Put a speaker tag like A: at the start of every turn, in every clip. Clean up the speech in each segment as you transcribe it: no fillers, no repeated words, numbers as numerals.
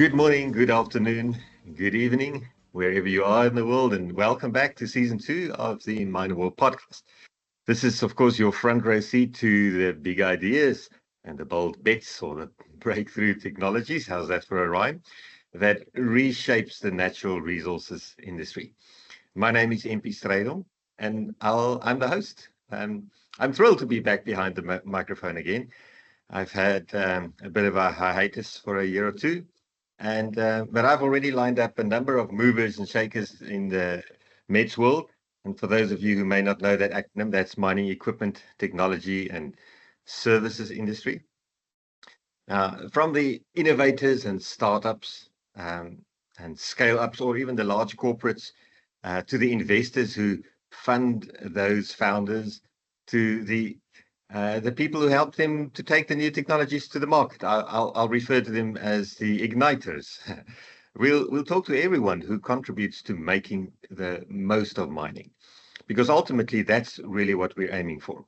A: Good morning, good afternoon, good evening, wherever you are in the world, and welcome back to season 2 of the MineWarp podcast. This is, of course, your front row seat to the big ideas and the bold bets or the breakthrough technologies. How's that for a rhyme? That reshapes the natural resources industry. My name is MP Strydom, and I'm the host. I'm thrilled to be back behind the microphone again. I've had a bit of a hiatus for a year or two, but I've already lined up a number of movers and shakers in the METS world. And for those of you who may not know that acronym, that's mining equipment, technology, and services industry. From the innovators and startups and scale-ups, or even the large corporates, to the investors who fund those founders, to the people who help them to take the new technologies to the market. I'll refer to them as the igniters. We'll talk to everyone who contributes to making the most of mining, because ultimately that's really what we're aiming for,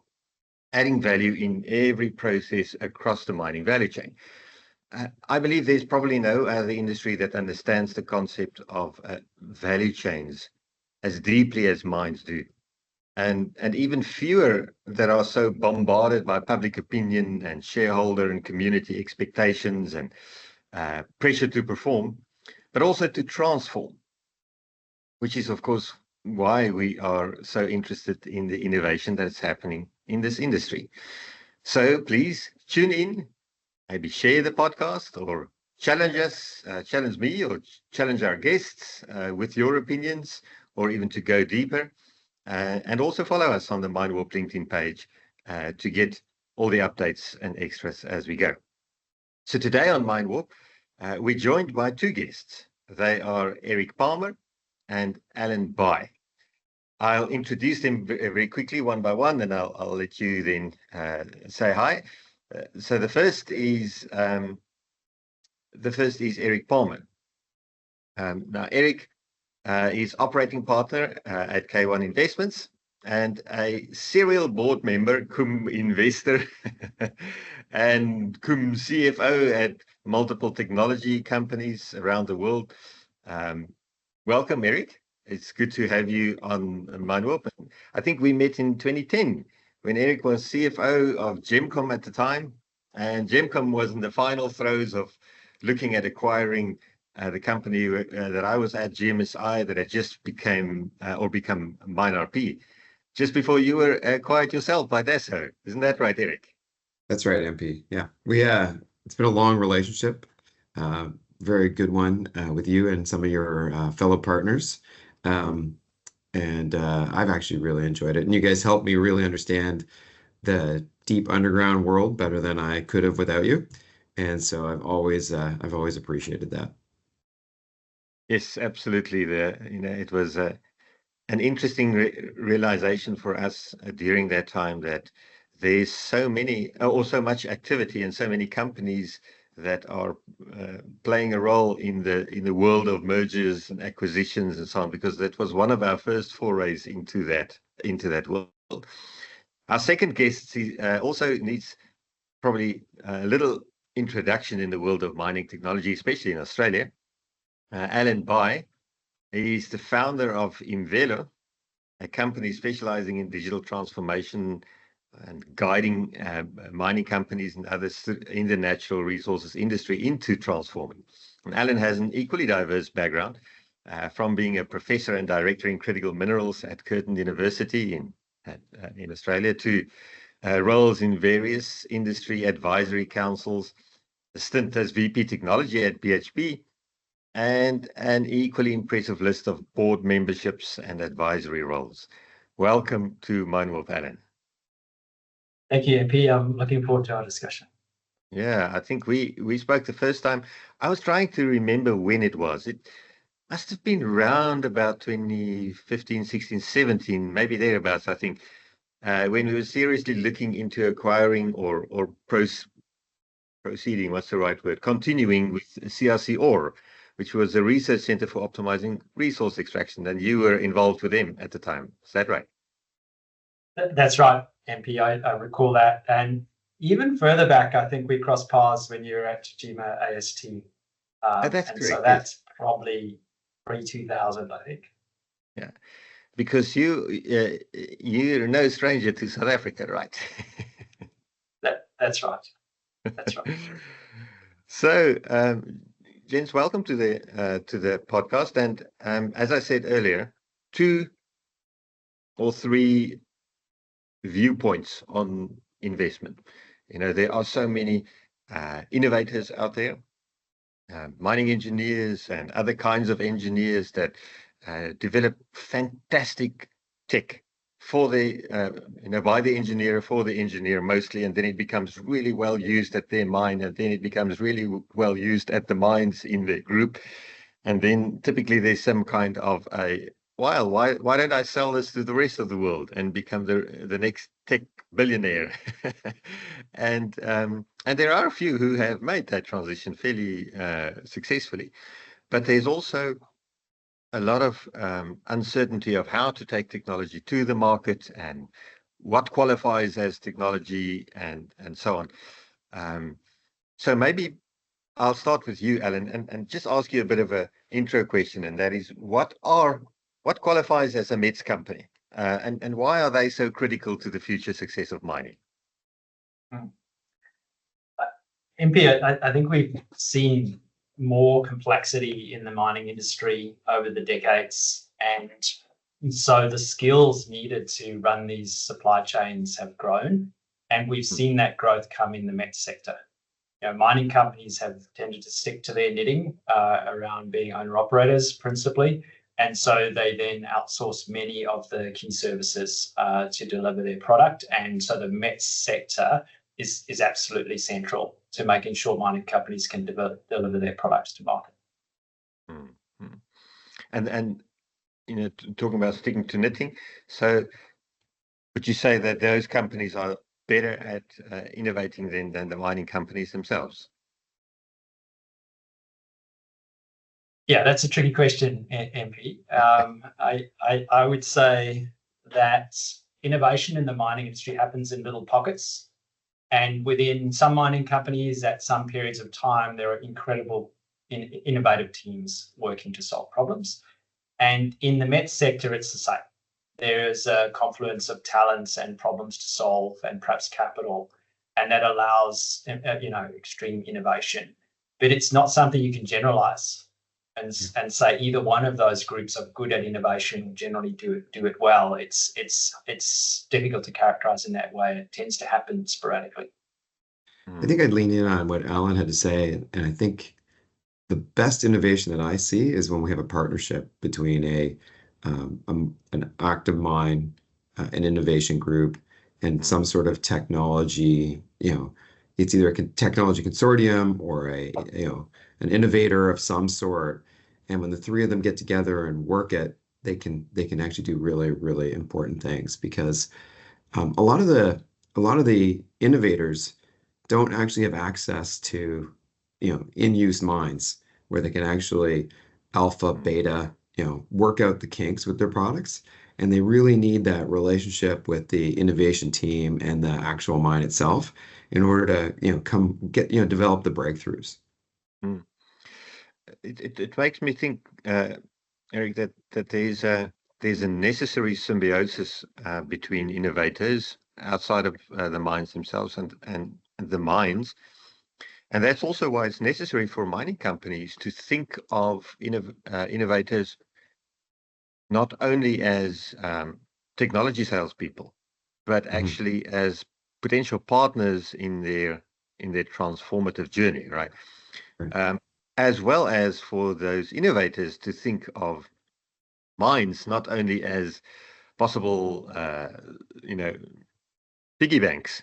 A: adding value in every process across the mining value chain. I believe there's probably no other industry that understands the concept of value chains as deeply as mines do. And even fewer that are so bombarded by public opinion and shareholder and community expectations and pressure to perform, but also to transform, which is, of course, why we are so interested in the innovation that's happening in this industry. So please tune in, maybe share the podcast or challenge us, challenge me or challenge our guests with your opinions, or even to go deeper. And also follow us on the MineWarp LinkedIn page to get all the updates and extras as we go. So today on MineWarp, we're joined by two guests. They are Eric Palmer and Alan Bai. I'll introduce them very quickly, one by one, and I'll let you then say hi. So the first is Eric Palmer. Now, Eric is operating partner at K1 Investments and a serial board member, cum investor, and cum CFO at multiple technology companies around the world. Welcome, Eric. It's good to have you on MineWarp. I think we met in 2010 when Eric was CFO of Gemcom at the time, and Gemcom was in the final throes of looking at acquiring the company that I was at, GMSI, that had just become MineRP, just before you were acquired yourself by Dassault. Isn't that right, Eric?
B: That's right, MP. Yeah, it's been a long relationship, very good one with you and some of your fellow partners. And I've actually really enjoyed it. And you guys helped me really understand the deep underground world better than I could have without you. And so I've always appreciated that.
A: Yes, absolutely. It was an interesting realization for us during that time that there's so many or so much activity and so many companies that are playing a role in the world of mergers and acquisitions and so on, because that was one of our first forays into that world. Our second guest also needs probably a little introduction in the world of mining technology, especially in Australia. Alan Bai, he's the founder of Imvelo, a company specializing in digital transformation and guiding mining companies and others in the natural resources industry into transforming. And Alan has an equally diverse background, from being a professor and director in critical minerals at Curtin University in Australia to roles in various industry advisory councils, a stint as VP technology at BHP, and an equally impressive list of board memberships and advisory roles. Welcome to MineWarp, Alan.
C: Thank you, MP. I'm looking forward to our discussion.
A: Yeah, I think we spoke the first time. I was trying to remember when it was. It must have been around about 2015, 16, 17, maybe thereabouts, I think, when we were seriously looking into acquiring or proceeding, what's the right word, continuing with CRC ORE, which was a research center for optimizing resource extraction, and you were involved with them at the time. Is that right?
C: That's right, MP. I recall that. And even further back, I think we crossed paths when you were at GMA AST.
A: That's
C: and
A: correct.
C: so that's probably pre-2000, I think.
A: Yeah, because you're no stranger to South Africa, right?
C: That's right. That's right.
A: So, gents, welcome to the podcast. And as I said earlier, 2 or 3 viewpoints on investment. There are so many innovators out there, mining engineers and other kinds of engineers that develop fantastic tech for by the engineer, for the engineer mostly, and then it becomes really well used at their mine, and then it becomes really well used at the mines in the group. And then typically there's some kind of why don't I sell this to the rest of the world and become the next tech billionaire? And there are a few who have made that transition fairly successfully, but there's also a lot of uncertainty of how to take technology to the market and what qualifies as technology and so on. So maybe I'll start with you, Alan, and just ask you a bit of an intro question, and that is, what qualifies as a METS company, and why are they so critical to the future success of mining?
C: MP, I think we've seen more complexity in the mining industry over the decades, and so the skills needed to run these supply chains have grown, and we've seen that growth come in the METS sector. Mining companies have tended to stick to their knitting around being owner-operators principally, and so they then outsource many of the key services to deliver their product. And so the METS sector is absolutely central to making sure mining companies can deliver their products to market.
A: Mm-hmm. And talking about sticking to knitting, so would you say that those companies are better at innovating than the mining companies themselves?
C: Yeah, that's a tricky question, MP. I would say that innovation in the mining industry happens in little pockets. And within some mining companies, at some periods of time, there are incredible innovative teams working to solve problems. And in the METS sector, it's the same. There is a confluence of talents and problems to solve, and perhaps capital, and that allows extreme innovation. But it's not something you can generalize and say either one of those groups are good at innovation, generally do it well. It's difficult to characterize in that way. It tends to happen sporadically.
B: I think I'd lean in on what Alan had to say, and I think the best innovation that I see is when we have a partnership between an active mine, an innovation group, and some sort of technology. It's either a technology consortium or an innovator of some sort. And when the 3 of them get together and work it, they can actually do really, really important things, because a lot of the innovators don't actually have access to in-use mines where they can actually alpha, beta, work out the kinks with their products. And they really need that relationship with the innovation team and the actual mine itself in order to develop the breakthroughs.
A: Mm. It makes me think, Eric, that there's a necessary symbiosis between innovators outside of the mines themselves and the mines. And that's also why it's necessary for mining companies to think of innovators not only as technology salespeople, but actually as potential partners in their transformative journey, right? As well as for those innovators to think of mines not only as possible, piggy banks,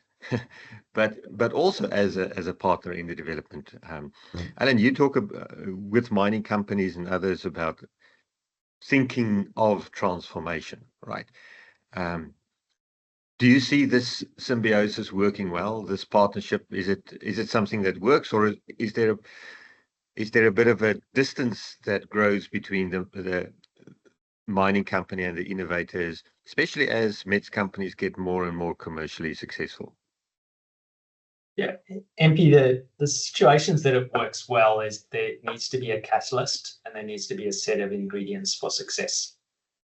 A: but also as a partner in the development.
B: Right.
A: Alan, you talk with mining companies and others about thinking of transformation, right? Do you see this symbiosis working well? This partnership, is it something that works, or is there a bit of a distance that grows between the mining company and the innovators, especially as METS companies get more and more commercially successful?
C: Yeah, MP, the situations that it works well is there needs to be a catalyst and there needs to be a set of ingredients for success.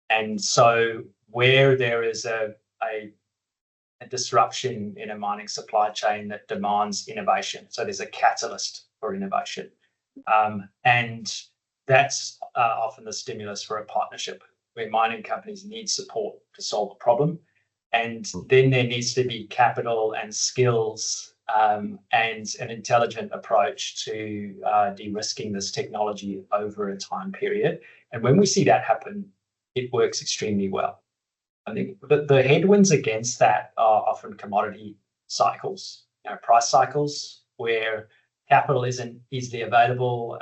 C: And so where there is a disruption in a mining supply chain that demands innovation, so there's a catalyst for innovation. And that's often the stimulus for a partnership where mining companies need support to solve a problem. And then there needs to be capital and skills and an intelligent approach to de-risking this technology over a time period. And when we see that happen, it works extremely well. I think the headwinds against that are often commodity cycles, price cycles, where capital isn't easily available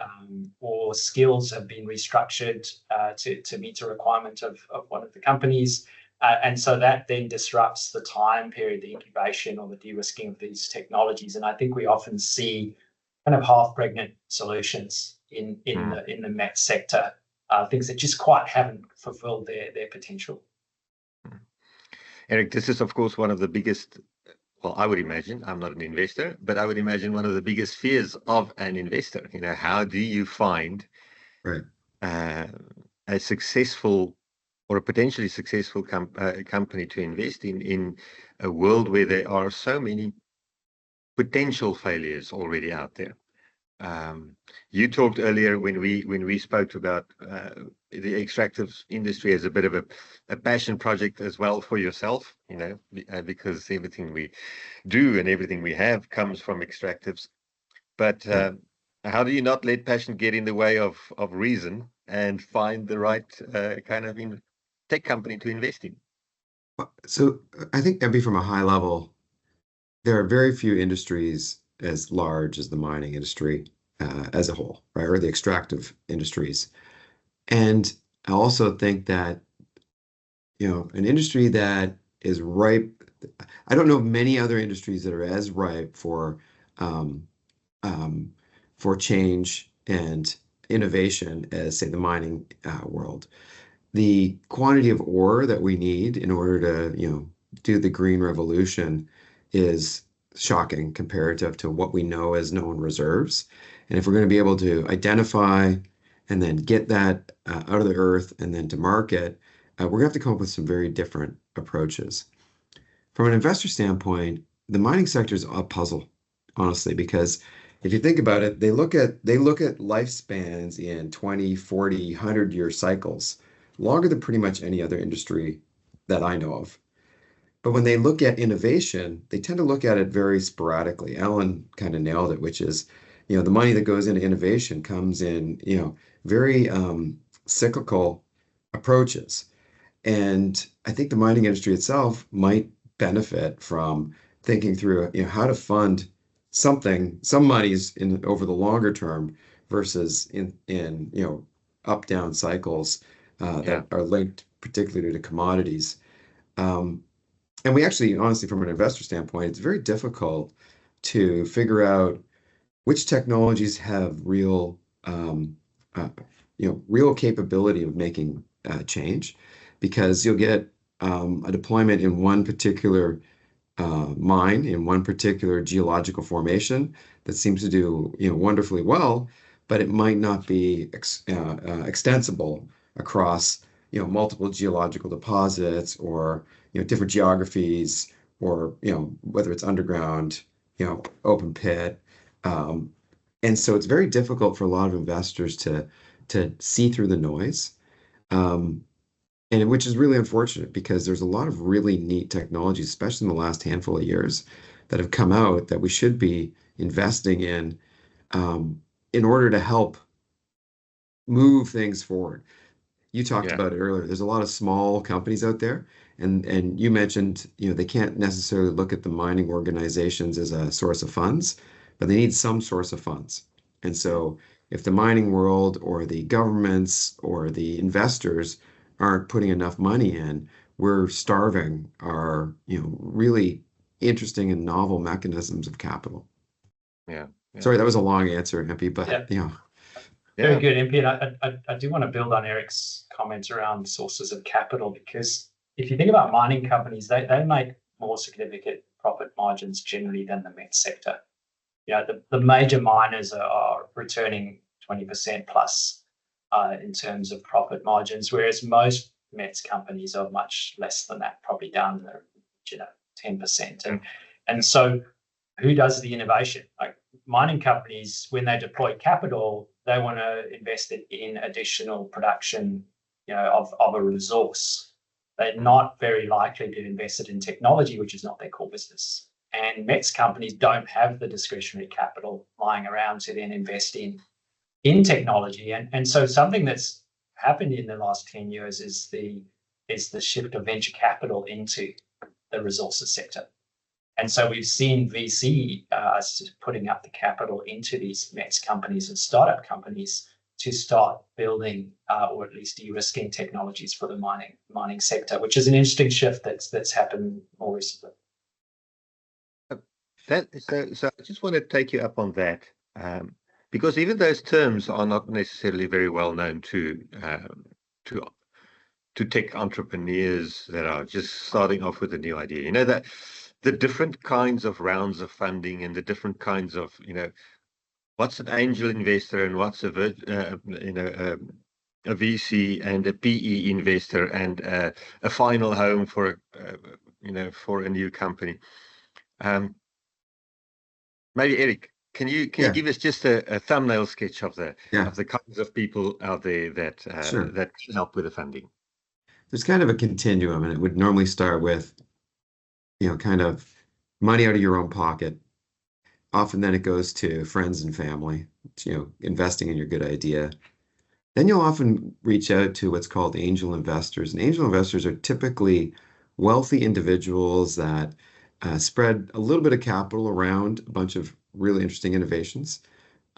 C: or skills have been restructured to meet a requirement of one of the companies. And so that then disrupts the time period, the incubation or the de-risking of these technologies. And I think we often see kind of half-pregnant solutions in the METS sector, things that just quite haven't fulfilled their potential.
A: Eric, this is, of course, one of the biggest, well, I would imagine, I'm not an investor, but I would imagine one of the biggest fears of an investor. How do you find a successful or a potentially successful company to invest in a world where there are so many potential failures already out there? You talked earlier when we spoke about the extractive industry as a bit of a passion project as well for yourself, because everything we do and everything we have comes from extractives. But how do you not let passion get in the way of reason and find the right kind of tech company to invest in?
B: So I think that'd be from a high level. There are very few industries as large as the mining industry as a whole, right? Or the extractive industries. And I also think that, an industry that is ripe, I don't know of many other industries that are as ripe for change and innovation as, say, the mining world. The quantity of ore that we need in order to, do the green revolution is shocking comparative to what we know as known reserves. And if we're going to be able to identify and then get that out of the earth and then to market, we're going to have to come up with some very different approaches. From an investor standpoint, the mining sector is a puzzle, honestly, because if you think about it, they look at lifespans in 20, 40, 100-year cycles, longer than pretty much any other industry that I know of. But when they look at innovation, they tend to look at it very sporadically. Alan kind of nailed it, which is, the money that goes into innovation comes in, very cyclical approaches. And I think the mining industry itself might benefit from thinking through, how to fund some monies over the longer term versus in up-down cycles that are linked particularly to commodities. And we actually, honestly, from an investor standpoint, it's very difficult to figure out which technologies have real capability of making change, because you'll get a deployment in one particular mine in one particular geological formation that seems to do wonderfully well, but it might not be extensible across multiple geological deposits or different geographies, or whether it's underground, open pit, and so it's very difficult for a lot of investors to see through the noise, and which is really unfortunate, because there's a lot of really neat technologies, especially in the last handful of years, that have come out that we should be investing in order to help move things forward. You talked about it earlier. There's a lot of small companies out there, and you mentioned, they can't necessarily look at the mining organizations as a source of funds, but they need some source of funds. And so if the mining world or the governments or the investors aren't putting enough money in, we're starving our, really interesting and novel mechanisms of capital.
A: Yeah.
B: Sorry, that was a long answer, MP, but
C: Very good, MP. And I do want to build on Eric's comments around sources of capital, because if you think about mining companies, they make more significant profit margins generally than the METS sector. The major miners are returning 20% plus in terms of profit margins, whereas most METS companies are much less than that, probably down to 10%. And so who does the innovation? Like mining companies, when they deploy capital, they want to invest it in additional production, of a resource. They're not very likely to invest it in technology, which is not their core business. And METS companies don't have the discretionary capital lying around to then invest in technology. And so something that's happened in the last 10 years is the shift of venture capital into the resources sector. And so we've seen VC putting up the capital into these METS companies and startup companies to start building or at least de-risking technologies for the mining sector, which is an interesting shift that's happened more recently.
A: So I just want to take you up on that, because even those terms are not necessarily very well known to tech entrepreneurs that are just starting off with a new idea. That the different kinds of rounds of funding and the different kinds of, what's an angel investor and what's a VC and a PE investor and a final home for a new company. Maybe Eric, can you give us just a thumbnail sketch of the kinds of people out there that can help with the funding?
B: There's kind of a continuum, and it would normally start with, kind of money out of your own pocket. Often then it goes to friends and family, investing in your good idea. Then you'll often reach out to what's called angel investors. And angel investors are typically wealthy individuals that spread a little bit of capital around a bunch of really interesting innovations.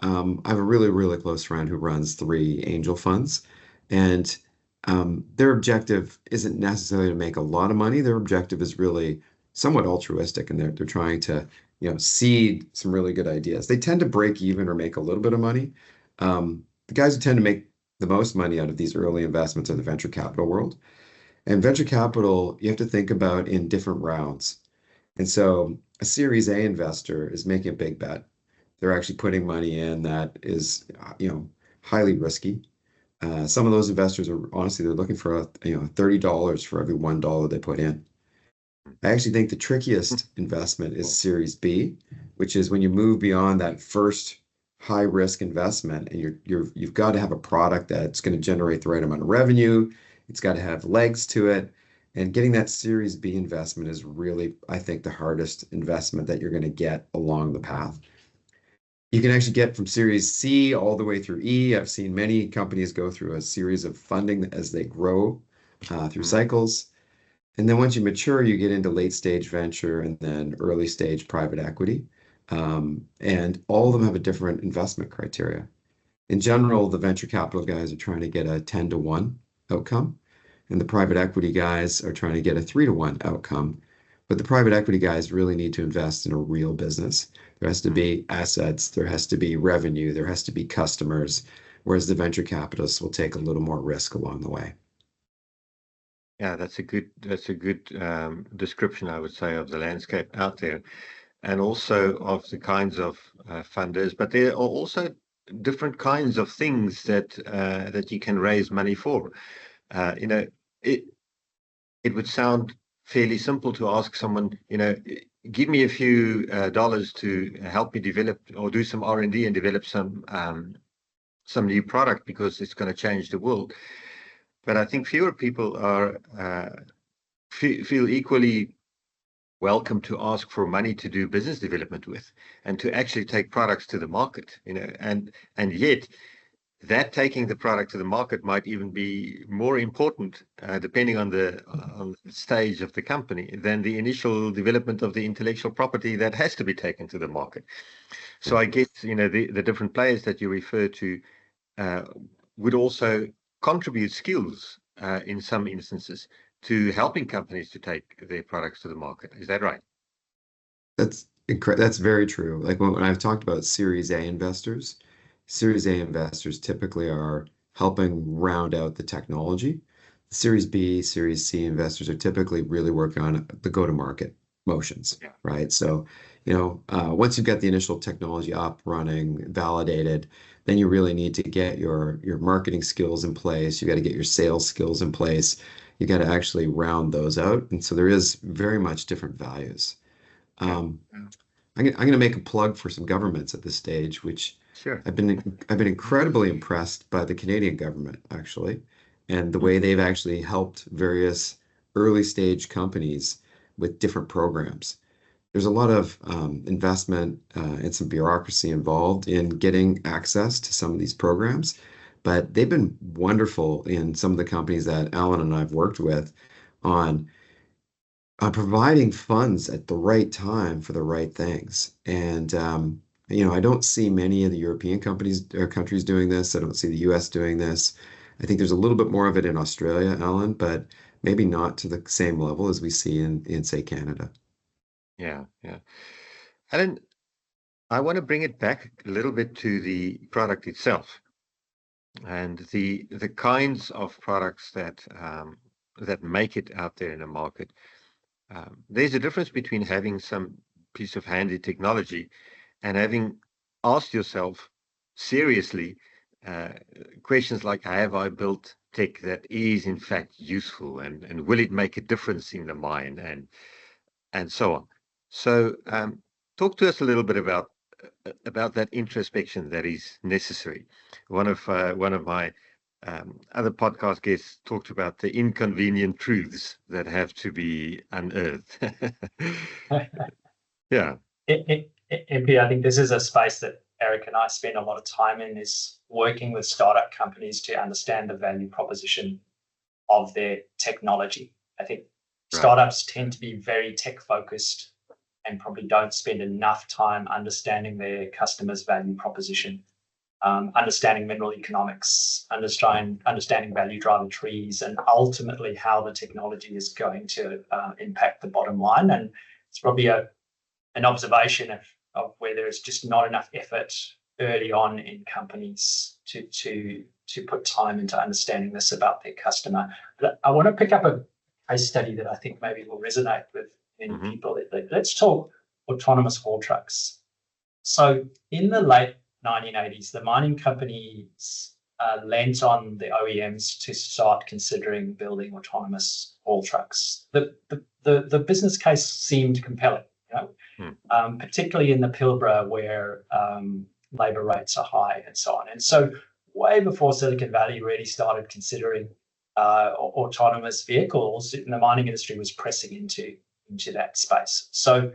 B: I have a really, really close friend who runs 3 angel funds, and their objective isn't necessarily to make a lot of money. Their objective is really somewhat altruistic, and they're trying to seed some really good ideas. They tend to break even or make a little bit of money. The guys who tend to make the most money out of these early investments are the venture capital world. And venture capital, you have to think about in different rounds. And so a Series A investor is making a big bet. They're actually putting money in that is, highly risky. Some of those investors are honestly, they're looking for $30 for every $1 they put in. I actually think the trickiest investment is Series B, which is when you move beyond that first high risk investment, and you've got to have a product that's going to generate the right amount of revenue. It's got to have legs to it. And getting that Series B investment is really, I think, the hardest investment that you're going to get along the path. You can actually get from Series C all the way through E. I've seen many companies go through a series of funding as they grow through cycles. And then once you mature, you get into late stage venture and then early stage private equity. And all of them have a different investment criteria. In general, the venture capital guys are trying to get a 10-to-1 outcome, and the private equity guys are trying to get a 3-to-1 outcome. But the private equity guys really need to invest in a real business. There has to be assets, there has to be revenue, there has to be customers, whereas the venture capitalists will take a little more risk along the way.
A: Yeah, that's a good description, I would say, of the landscape out there, and also of the kinds of funders. But there are also different kinds of things that you can raise money for. It would sound fairly simple to ask someone, give me a few dollars to help me develop or do some R&D and develop some new product because it's going to change the world. But I think fewer people are feel equally welcome to ask for money to do business development with and to actually take products to the market, and yet that taking the product to the market might even be more important, depending on the stage of the company, than the initial development of the intellectual property that has to be taken to the market. So I guess, the different players that you refer to would also contribute skills in some instances to helping companies to take their products to the market. Is that right?
B: That's very true. Like when I've talked about Series A investors typically are helping round out the technology. Series B, Series C investors are typically really working on the go-to-market. motions,
A: Yeah.
B: right? So, once you've got the initial technology up, running, validated, then you really need to get your marketing skills in place. You got to get your sales skills in place. You got to actually round those out. And so there is very much different values.
A: Yeah.
B: Um, I'm gonna make a plug for some governments at this stage, which
A: Sure.
B: I've been incredibly impressed by the Canadian government actually, and the
A: Mm.
B: way they've actually helped various early stage companies with different programs. There's a lot of investment and some bureaucracy involved in getting access to some of these programs, but they've been wonderful in some of the companies that Alan and I've worked with on providing funds at the right time for the right things. And I don't see many of the European companies or countries doing this. I don't see the US doing this. I think there's a little bit more of it in Australia, Alan, but maybe not to the same level as we see in say, Canada.
A: Yeah. Yeah. Alan, I want to bring it back a little bit to the product itself and the kinds of products that make it out there in the market. There's a difference between having some piece of handy technology and having asked yourself seriously uh, questions like, have I built tech that is in fact useful, and will it make a difference in the mine, and so on. So talk to us a little bit about that introspection that is necessary. One of my other podcast guests talked about the inconvenient truths that have to be unearthed. Yeah.
C: MP, I think this is a space that Eric and I spend a lot of time in, is working with startup companies to understand the value proposition of their technology. I think startups tend to be very tech focused and probably don't spend enough time understanding their customers' value proposition, understanding mineral economics, understanding value driver trees, and ultimately how the technology is going to impact the bottom line. And it's probably an observation of where there is just not enough effort early on in companies to put time into understanding this about their customer. But I want to pick up a case study that I think maybe will resonate with many people. Let's talk autonomous haul trucks. So in the late 1980s, the mining companies lent on the OEMs to start considering building autonomous haul trucks. The business case seemed compelling, particularly in the Pilbara where labor rates are high and so on. And so way before Silicon Valley really started considering autonomous vehicles, the mining industry was pressing into that space. So,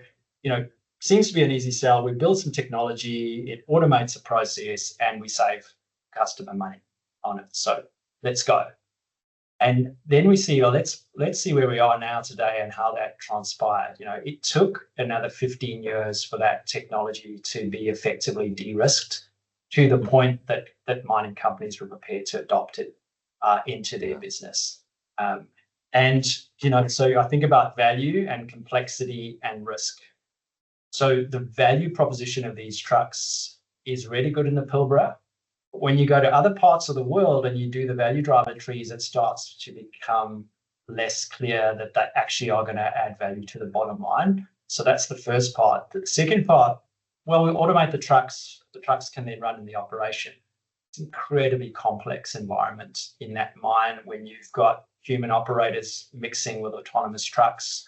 C: seems to be an easy sell. We build some technology, it automates the process, and we save customer money on it. So let's go. And then we see, well, let's see where we are now today and how that transpired. It took another 15 years for that technology to be effectively de-risked to the point that mining companies were prepared to adopt it into their business. So I think about value and complexity and risk. So the value proposition of these trucks is really good in the Pilbara. When you go to other parts of the world and you do the value driver trees, it starts to become less clear that they actually are going to add value to the bottom line. So that's the first part. The second part, well, we automate the trucks. The trucks can then run in the operation. It's an incredibly complex environment in that mine when you've got human operators mixing with autonomous trucks,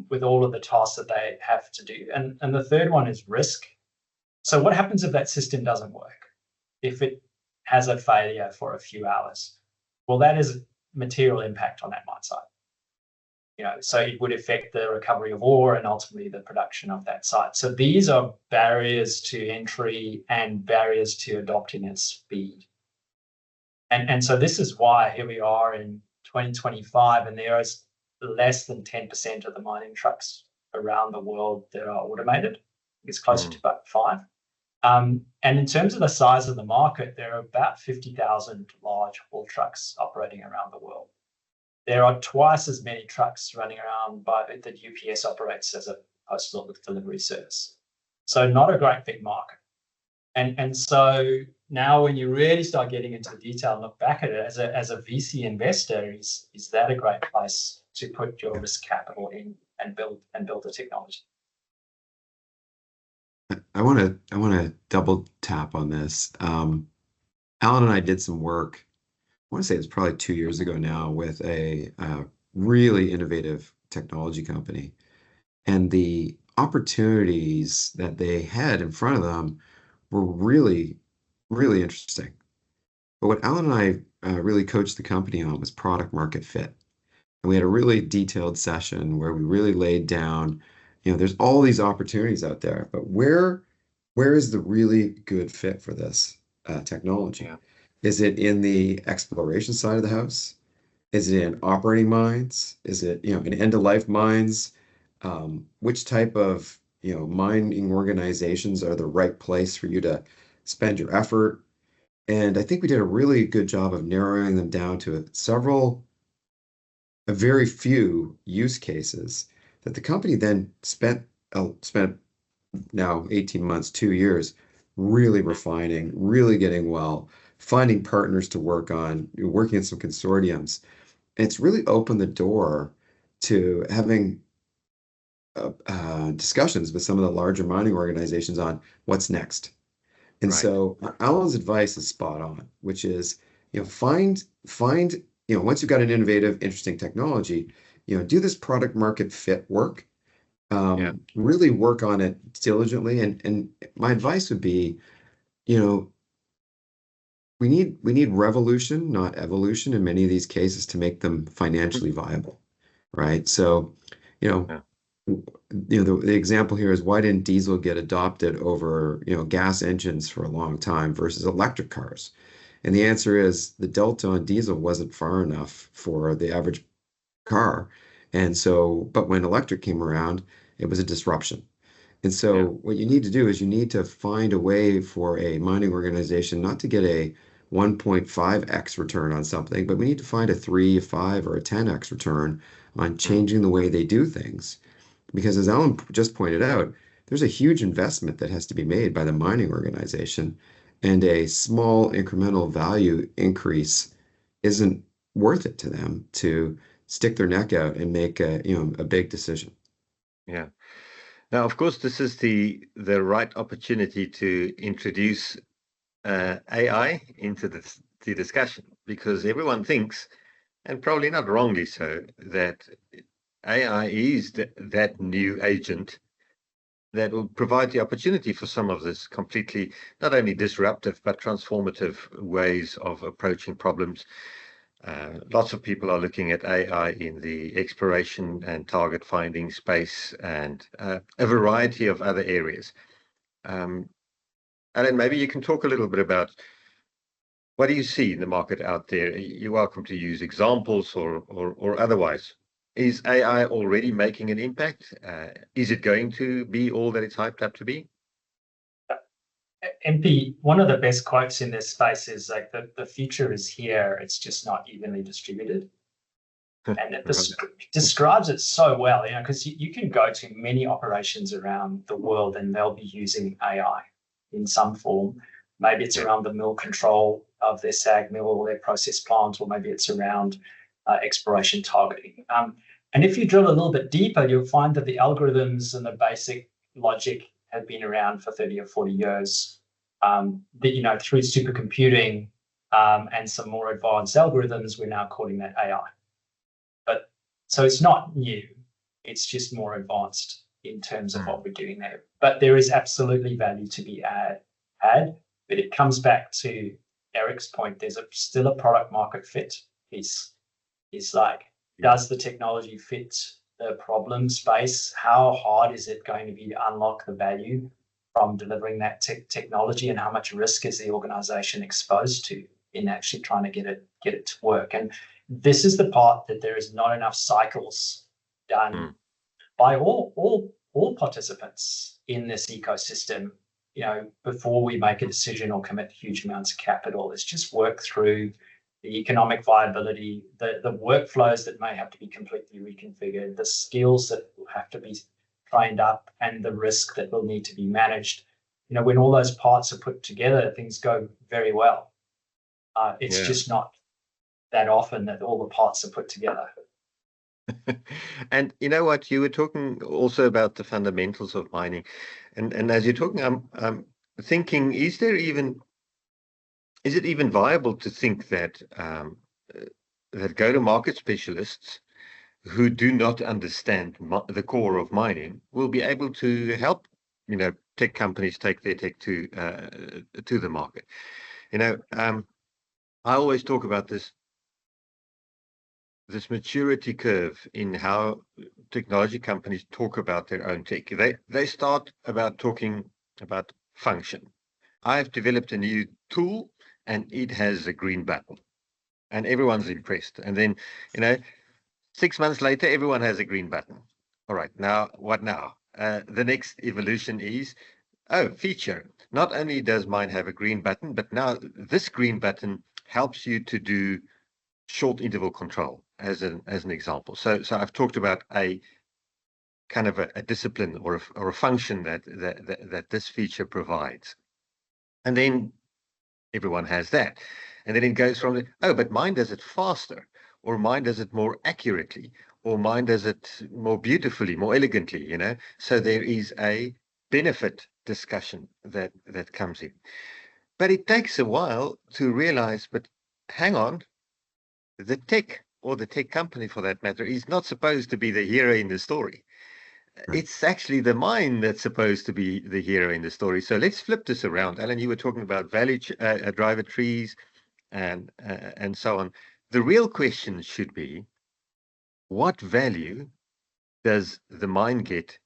C: with all of the tasks that they have to do. And the third one is risk. So what happens if that system doesn't work? If it has a failure for a few hours? Well, that is a material impact on that mine site. So it would affect the recovery of ore and ultimately the production of that site. So these are barriers to entry and barriers to adopting at speed. And so this is why here we are in 2025, and there is less than 10% of the mining trucks around the world that are automated. It's closer to about 5%. And in terms of the size of the market, there are about 50,000 large haul trucks operating around the world. There are twice as many trucks running around that UPS operates as a postal delivery service. So not a great big market. And so now when you really start getting into the detail and look back at it as a VC investor, is that a great place to put your risk capital in and build the technology.
B: I want to double tap on this. Alan and I did some work. I want to say it's probably 2 years ago now with a really innovative technology company, and the opportunities that they had in front of them were really, really interesting. But what Alan and I really coached the company on was product market fit. And we had a really detailed session where we really laid down, there's all these opportunities out there, but where is the really good fit for this technology?
A: Yeah.
B: Is it in the exploration side of the house? Is it in operating mines? Is it, in end-of-life mines? Which type of, mining organizations are the right place for you to spend your effort? And I think we did a really good job of narrowing them down to a very few use cases that the company then spent now 18 months, 2 years, really refining, really getting well, finding partners to work on, working in some consortiums. And it's really opened the door to having discussions with some of the larger mining organizations on what's next. And
A: Right.
B: so Alan's advice is spot on, which is, find, once you've got an innovative, interesting technology, do this product market fit work.
A: Yeah.
B: Really work on it diligently. And my advice would be, we need revolution, not evolution, in many of these cases to make them financially viable, right? So, you know,
A: Yeah.
B: the example here is, why didn't diesel get adopted over, gas engines for a long time versus electric cars? And the answer is the delta on diesel wasn't far enough for the average car. And so, but when electric came around, it was a disruption. And so
A: Yeah.
B: what you need to do is you need to find a way for a mining organization not to get a 1.5x return on something, but we need to find a 3, 5, or a 10x return on changing the way they do things. Because as Alan just pointed out, there's a huge investment that has to be made by the mining organization, and a small incremental value increase isn't worth it to them to stick their neck out and make a big decision.
A: Yeah. Now, of course, this is the right opportunity to introduce AI into the discussion, because everyone thinks, and probably not wrongly so, that AI is that new agent that will provide the opportunity for some of this completely not only disruptive but transformative ways of approaching problems. Lots of people are looking at AI in the exploration and target finding space, and a variety of other areas. Alan, maybe you can talk a little bit about, what do you see in the market out there? You're welcome to use examples or otherwise. Is AI already making an impact? Is it going to be all that it's hyped up to be?
C: MP, one of the best quotes in this space is like, the future is here, it's just not evenly distributed. And it describes it so well, because you can go to many operations around the world and they'll be using AI in some form. Maybe it's around the mill control of their SAG mill or their process plant, or maybe it's around exploration targeting. And if you drill a little bit deeper, you'll find that the algorithms and the basic logic have been around for 30 or 40 years. That, through supercomputing and some more advanced algorithms, we're now calling that AI. But so it's not new, it's just more advanced in terms of what we're doing there. But there is absolutely value to be had. But it comes back to Eric's point, there's still a product market fit piece. It's like, does the technology fit the problem space? How hard is it going to be to unlock the value from delivering that technology, and how much risk is the organization exposed to in actually trying to get it to work? And this is the part that there is not enough cycles done by all participants in this ecosystem, before we make a decision or commit huge amounts of capital. It's just work through the economic viability, the workflows that may have to be completely reconfigured, the skills that will have to be trained up, and the risk that will need to be managed. When all those parts are put together, things go very well. It's just not that often that all the parts are put together.
A: And you know what? You were talking also about the fundamentals of mining, and as you're talking, I'm thinking, is it even viable to think that that go-to-market specialists who do not understand the core of mining will be able to help, tech companies take their tech to the market? I always talk about this maturity curve in how technology companies talk about their own tech. They start about talking about function. I've developed a new tool and it has a green button, and everyone's impressed. And then, 6 months later, everyone has a green button. All right, now what now? The next evolution is, oh, feature. Not only does mine have a green button, but now this green button helps you to do short interval control as an example. So I've talked about a kind of a discipline or a function that this feature provides. And then everyone has that. And then it goes from, oh, but mine does it faster, or mine does it more accurately, or mine does it more beautifully, more elegantly, So there is a benefit discussion that comes in. But it takes a while to realize, but hang on, the tech, or the tech company for that matter, is not supposed to be the hero in the story.
B: Right.
A: It's actually the mind that's supposed to be the hero in the story. So let's flip this around. Alan, you were talking about value driver trees and so on. The real question should be, what value does the mind get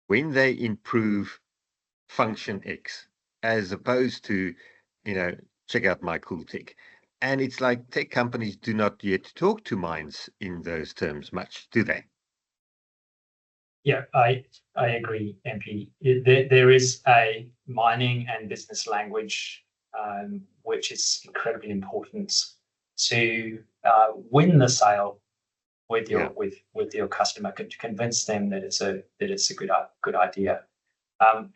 A: when they improve function X, as opposed to, check out my cool tech? And it's like tech companies do not yet talk to minds in those terms much, do they?
C: Yeah, I agree, MP. There is a mining and business language which is incredibly important to win the sale with your with your customer, to convince them that it's a good idea.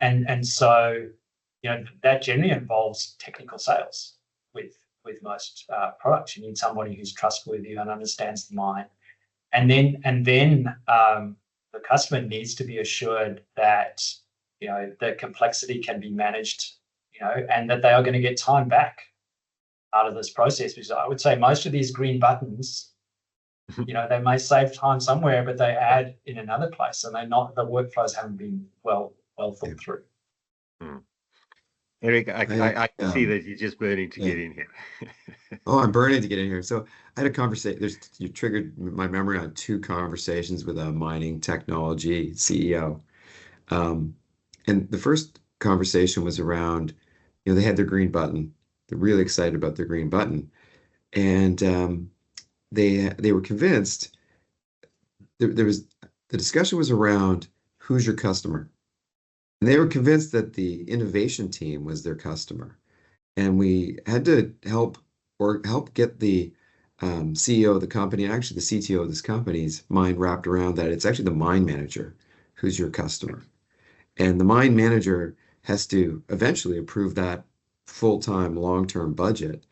C: And so that generally involves technical sales with most products. You need somebody who's trustworthy and understands the mine, and then the customer needs to be assured that the complexity can be managed, and that they are going to get time back out of this process. Because I would say most of these green buttons, they may save time somewhere, but they add in another place, and the workflows haven't been well thought through.
A: Hmm. Eric, I can see that you're just burning to get in here.
B: Oh, I'm burning to get in here. So I had a conversation. You triggered my memory on two conversations with a mining technology CEO. And the first conversation was around, they had their green button. They're really excited about their green button. And they were convinced the discussion was around who's your customer. And they were convinced that the innovation team was their customer. And we had to help get the CEO of the company, and actually the CTO of this company's mind wrapped around that it's actually the mine manager who's your customer. And the mine manager has to eventually approve that full-time, long-term budget.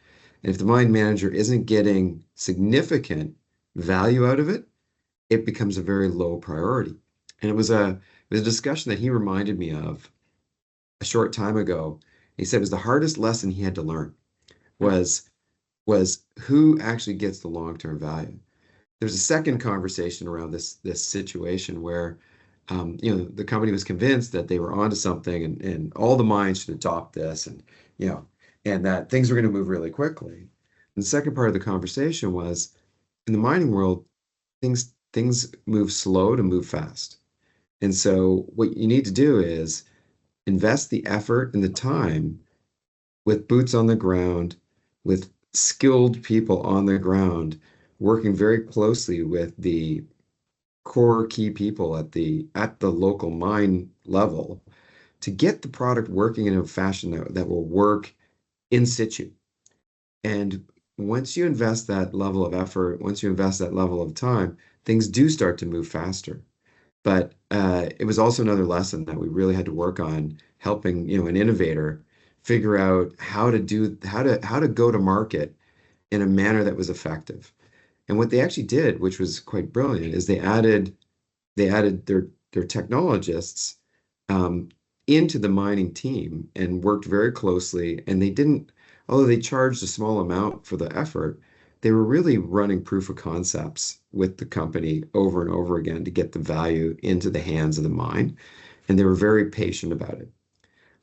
B: And if the mine manager isn't getting significant value out of it, it becomes a very low priority. And it was a discussion that he reminded me of a short time ago. He said it was the hardest lesson he had to learn was who actually gets the long-term value. There's a second conversation around this situation where the company was convinced that they were onto something, and all the mines should adopt this, and and that things were going to move really quickly. And the second part of the conversation was, in the mining world, things move slow to move fast. And so what you need to do is invest the effort and the time with boots on the ground, with skilled people on the ground, working very closely with the core key people at the local mine level to get the product working in a fashion that will work in situ. And once you invest that level of effort, once you invest that level of time, things do start to move faster. But it was also another lesson that we really had to work on, helping an innovator figure out how to go to market in a manner that was effective. And what they actually did, which was quite brilliant, is they added their technologists um, into the mining team and worked very closely. And they didn't, although they charged a small amount for the effort, they were really running proof of concepts with the company over and over again to get the value into the hands of the mine. And they were very patient about it.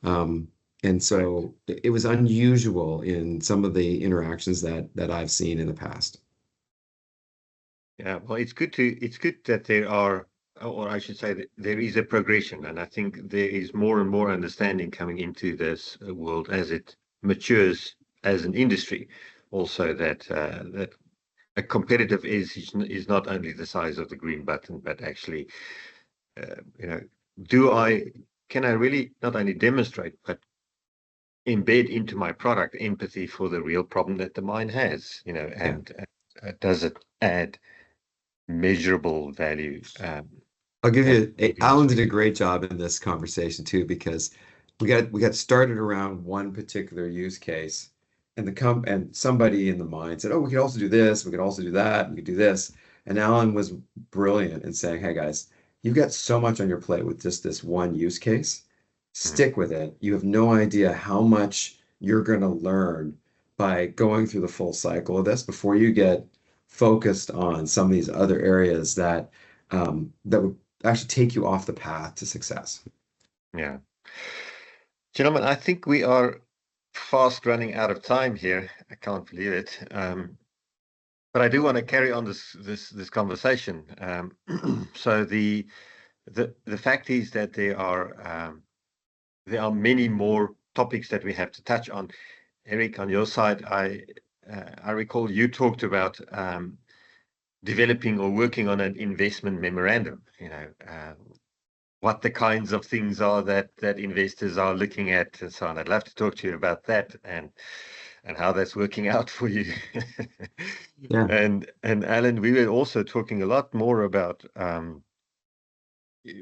B: Um, and
A: Right.
B: so it was unusual in some of the interactions that I've seen in the past.
A: Yeah, well, it's good that there are, or I should say that there is a progression, and I think there is more and more understanding coming into this world as it matures as an industry. Also, that a competitive edge is not only the size of the green button, but actually, you know, do I can I really not only demonstrate but embed into my product empathy for the real problem that the mine has,
B: Yeah.
A: and does it add measurable value
B: I'll give
A: at
B: you,
A: the
B: Alan did
A: industry.
B: a great job in this conversation too, because we got started around one particular use case, and and somebody in the mind said, "Oh, we could also do this, we could also do that, we could do this." And Alan was brilliant in saying, "Hey guys, you've got so much on your plate with just this one use case.
A: Mm,
B: Stick with it. You have no idea how much you're going to learn by going through the full cycle of this before you get focused on some of these other areas that would actually take you off the path to success."
A: yeah. Gentlemen, I think we are fast running out of time here. I can't believe it. But I do want to carry on this conversation. So the fact is that there are many more topics that we have to touch on. Eric, on your side, I recall you talked about developing or working on an investment memorandum. What the kinds of things are that investors are looking at and so on. I'd love to talk to you about that and how that's working out for you.
B: Yeah.
A: And Alan, we were also talking a lot more about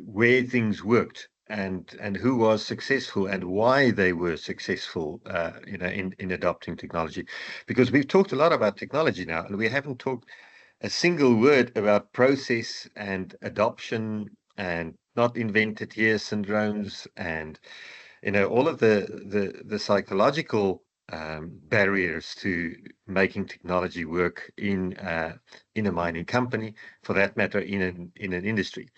A: where things worked and who was successful and why they were successful, in adopting technology. Because we've talked a lot about technology now, and we haven't talked a single word about process and adoption and not invented here syndromes and all of the psychological barriers to making technology work in a mining company, for that matter, in an industry.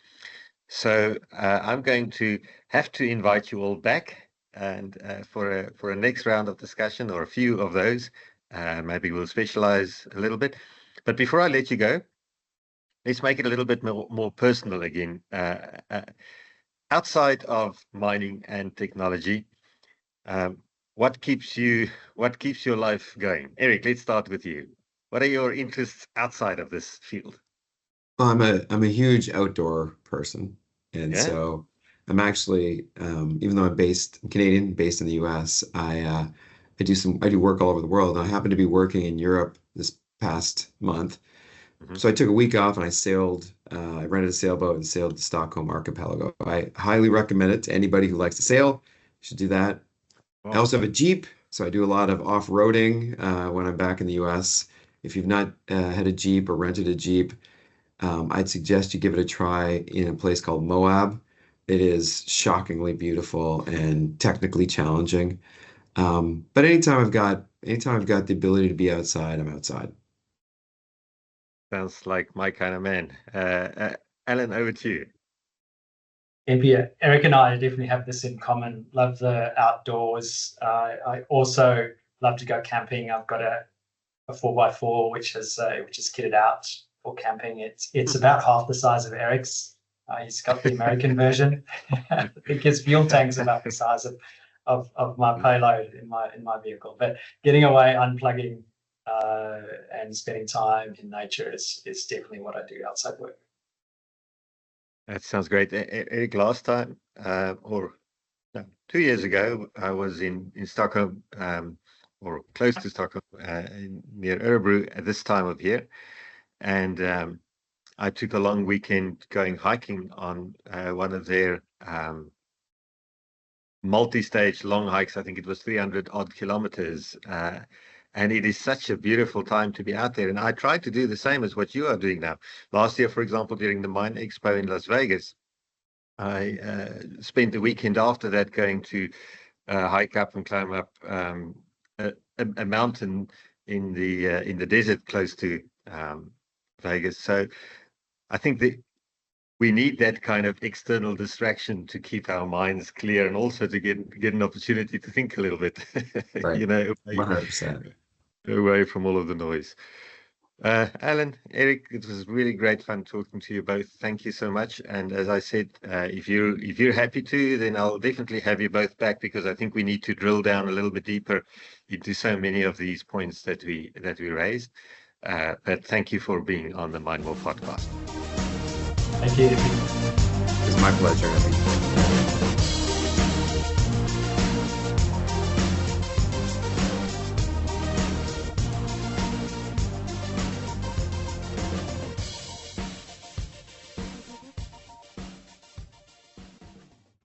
A: So I'm going to have to invite you all back and for a next round of discussion or a few of those. Maybe we'll specialize a little bit. But before I let you go, let's make it a little bit more personal again. Outside of mining and technology, um, what keeps your life going? Eric, let's start with you. What are your interests outside of this field?
B: Well, I'm a huge outdoor person, and
A: Yeah.
B: so I'm actually, even though I'm Canadian, based in the U.S., I do work all over the world, and I happen to be working in Europe this past month.
A: Hmm.
B: So I took a week off and I sailed. I rented a sailboat and sailed the Stockholm archipelago. I highly recommend it to anybody who likes to sail. You should do that. I
A: Wow.
B: also have a Jeep, so I do a lot of off-roading when I'm back in the US. If you've not had a Jeep or rented a Jeep, I'd suggest you give it a try in a place called Moab. It is shockingly beautiful and technically challenging. But anytime I've got the ability to be outside, I'm outside.
A: Sounds like my kind of man. Alan, over to you.
C: Yeah, Eric and I definitely have this in common. Love the outdoors. I also love to go camping. I've got a 4x4 which is kitted out for camping. It's about half the size of Eric's. He's got the American version. I think his fuel tank's about the size of my payload in my vehicle. But getting away, unplugging, and spending time in nature is definitely what I do outside work.
A: That sounds great. Eric, last time, or no, 2 years ago, I was in Stockholm, or close to Stockholm, near Örebro at this time of year. And I took a long weekend going hiking on one of their multi-stage long hikes. I think it was 300 odd kilometers. And it is such a beautiful time to be out there. And I try to do the same as what you are doing now. Last year, for example, during the Mine Expo in Las Vegas, I spent the weekend after that going to hike up and climb up a mountain in the desert close to Vegas. So I think that we need that kind of external distraction to keep our minds clear, and also to get an opportunity to think a little bit,
B: Right.
A: you know,
B: 100%.
A: away from all of the noise. Alan, Eric, it was really great fun talking to you both. Thank you so much. And as I said, if you're happy to, then I'll definitely have you both back, because I think we need to drill down a little bit deeper into so many of these points that we raised. But thank you for being on the MineWarp podcast.
C: Thank you.
B: It's my pleasure.